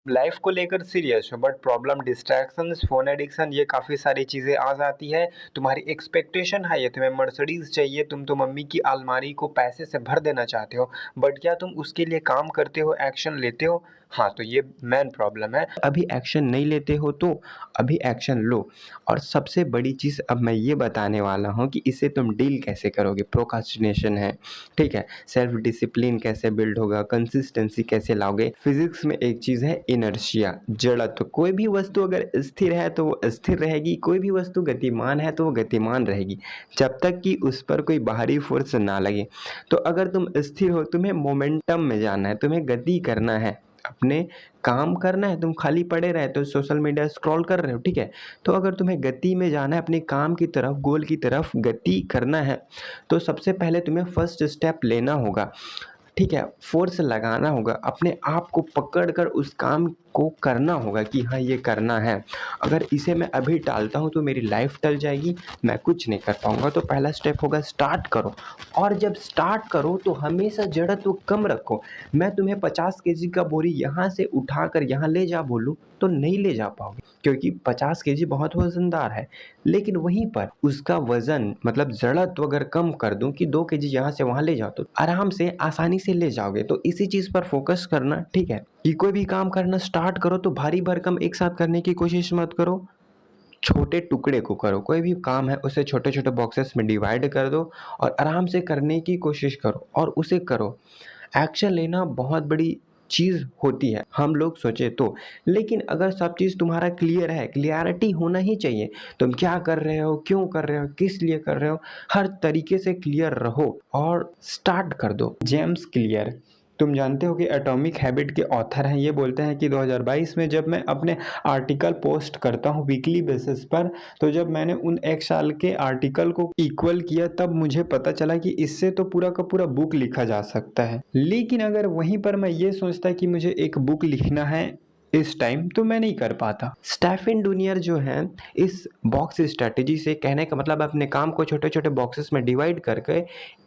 Life को लेकर serious हो but problem distractions, phone addiction ये काफ़ी सारी चीज़ें आ जाती है। तुम्हारी एक्सपेक्टेशन हाई है, तुम्हें मर्सिडीज़ चाहिए, तुम तो मम्मी की अलमारी को पैसे से भर देना चाहते हो, बट क्या तुम उसके लिए काम करते हो, एक्शन लेते हो? हाँ, तो ये मेन प्रॉब्लम है। अभी एक्शन नहीं लेते हो तो अभी एक्शन लो। और सबसे बड़ी चीज़ अब मैं ये बताने वाला हूँ कि इससे तुम डील कैसे करोगे। प्रोक्रास्टिनेशन है, ठीक है, सेल्फ डिसिप्लिन कैसे बिल्ड होगा, कंसिस्टेंसी कैसे लाओगे। फिजिक्स में एक चीज़ है इनर्शिया, जड़त्व। कोई भी वस्तु अगर स्थिर है तो वो स्थिर रहेगी, कोई भी वस्तु गतिमान है तो वो गतिमान रहेगी, जब तक कि उस पर कोई बाहरी फोर्स ना लगे। तो अगर तुम स्थिर हो, तुम्हें मोमेंटम में जाना है, तुम्हें गति करना है, अपने काम करना है, तुम खाली पड़े रहते हो, सोशल मीडिया स्क्रॉल कर रहे हो, ठीक है। तो अगर तुम्हें गति में जाना है, अपने काम की तरफ, गोल की तरफ गति करना है, तो सबसे पहले तुम्हें फर्स्ट स्टेप लेना होगा, ठीक है, फोर्स लगाना होगा, अपने आप को पकड़ कर उस काम को करना होगा कि हाँ ये करना है। अगर इसे मैं अभी टालता हूँ तो मेरी लाइफ टल जाएगी, मैं कुछ नहीं कर पाऊंगा। तो पहला स्टेप होगा स्टार्ट करो। और जब स्टार्ट करो तो हमेशा जड़त्व कम रखो। मैं तुम्हें 50 केजी का बोरी यहाँ से उठाकर यहाँ ले जा बोलूँ तो नहीं ले जा पाओगे, क्योंकि 50 केजी बहुत वजनदार है। लेकिन वहीं पर उसका वजन मतलब जड़त्व अगर कम कर दूं कि 2 केजी यहाँ से वहाँ ले जाओ तो आराम से आसानी से ले जाओगे। तो इसी चीज़ पर फोकस करना, ठीक है, कि कोई भी काम करना स्टार्ट करो तो भारी भरकम एक साथ करने की कोशिश मत करो, छोटे टुकड़े को करो। कोई भी काम है उसे छोटे छोटे बॉक्सेस में डिवाइड कर दो और आराम से करने की कोशिश करो और उसे करो। एक्शन लेना बहुत बड़ी चीज़ होती है, हम लोग सोचे तो। लेकिन अगर सब चीज़ तुम्हारा क्लियर है, क्लियरिटी होना ही चाहिए, तुम क्या कर रहे हो, क्यों कर रहे हो, किस लिए कर रहे हो, हर तरीके से क्लियर रहो और स्टार्ट कर दो। जेम्स क्लियर, तुम जानते हो कि एटॉमिक हैबिट के ऑथर हैं, ये बोलते हैं कि 2022 में जब मैं अपने आर्टिकल पोस्ट करता हूँ वीकली बेसिस पर, तो जब मैंने उन 1 साल के आर्टिकल को इक्वल किया तब मुझे पता चला कि इससे तो पूरा का पूरा बुक लिखा जा सकता है। लेकिन अगर वहीं पर मैं ये सोचता कि मुझे एक बुक लिखना है इस टाइम, तो मैं नहीं कर पाता। स्टेफन डूनियर जो है, इस बॉक्स स्ट्रेटेजी से कहने का मतलब अपने काम को छोटे छोटे बॉक्सेस में डिवाइड करके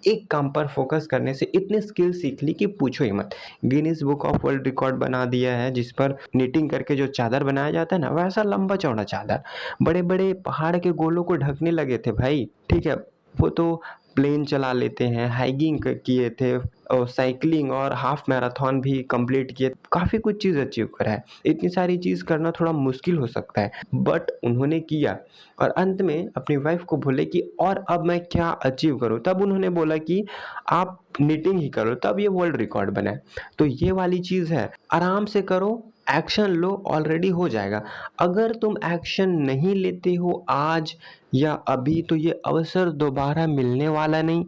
एक काम पर फोकस करने से इतनी स्किल सीख ली कि पूछो ही मत। Guinness book of world record बना दिया है, जिस पर निटिंग करके जो चादर बनाया जाता है ना, वैसा लंबा चौड़ा चादर बड़े बड़े पहाड़ के गोलों को ढकने लगे थे भाई, ठीक है। वो तो प्लेन चला लेते हैं, हाइकिंग किए थे और साइकिलिंग और हाफ मैराथन भी कंप्लीट किए, काफ़ी कुछ चीज़ अचीव करा है। इतनी सारी चीज़ करना थोड़ा मुश्किल हो सकता है, बट उन्होंने किया और अंत में अपनी वाइफ को बोले कि और अब मैं क्या अचीव करूं, तब उन्होंने बोला कि आप निटिंग ही करो, तब ये वर्ल्ड रिकॉर्ड बना है। तो ये वाली चीज़ है, आराम से करो, एक्शन लो, ऑलरेडी हो जाएगा। अगर तुम एक्शन नहीं लेते हो आज या अभी, तो ये अवसर दोबारा मिलने वाला नहीं।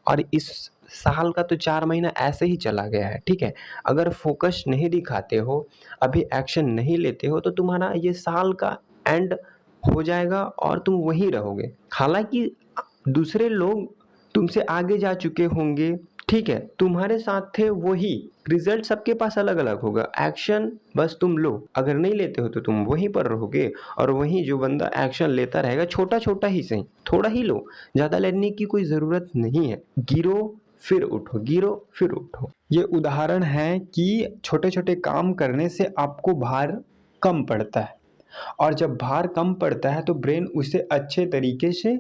और इस साल का तो 4 महीना ऐसे ही चला गया है, ठीक है। अगर फोकस नहीं दिखाते हो, अभी एक्शन नहीं लेते हो, तो तुम्हारा ये साल का एंड हो जाएगा और तुम वहीं रहोगे। हालांकि दूसरे लोग तुमसे आगे जा चुके होंगे, ठीक है, तुम्हारे साथ थे वही, रिजल्ट सबके पास अलग अलग होगा। एक्शन बस तुम लो, अगर नहीं लेते हो तो तुम वहीं पर रहोगे। और वहीं जो बंदा एक्शन लेता रहेगा, छोटा छोटा ही सही, थोड़ा ही लो, ज़्यादा लेने की कोई ज़रूरत नहीं है। गिरो फिर उठो, गिरो फिर उठो। ये उदाहरण है कि छोटे छोटे काम करने से आपको भार कम पड़ता है, और जब भार कम पड़ता है तो ब्रेन उसे अच्छे तरीके से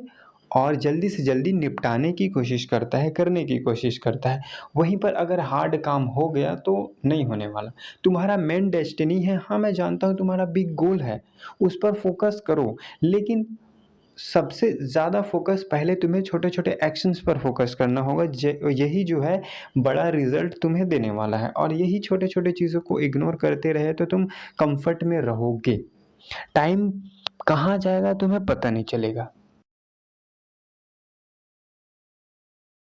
और जल्दी से जल्दी निपटाने की कोशिश करता है, करने की कोशिश करता है। वहीं पर अगर हार्ड काम हो गया तो नहीं होने वाला। तुम्हारा मेन डेस्टिनी है, हाँ मैं जानता हूँ तुम्हारा बिग गोल है, उस पर फोकस करो। लेकिन सबसे ज़्यादा फोकस पहले तुम्हें छोटे छोटे एक्शंस पर फोकस करना होगा। यही जो है बड़ा रिजल्ट तुम्हें देने वाला है। और यही छोटे छोटे चीज़ों को इग्नोर करते रहे तो तुम कंफर्ट में रहोगे, टाइम कहाँ जाएगा तुम्हें पता नहीं चलेगा।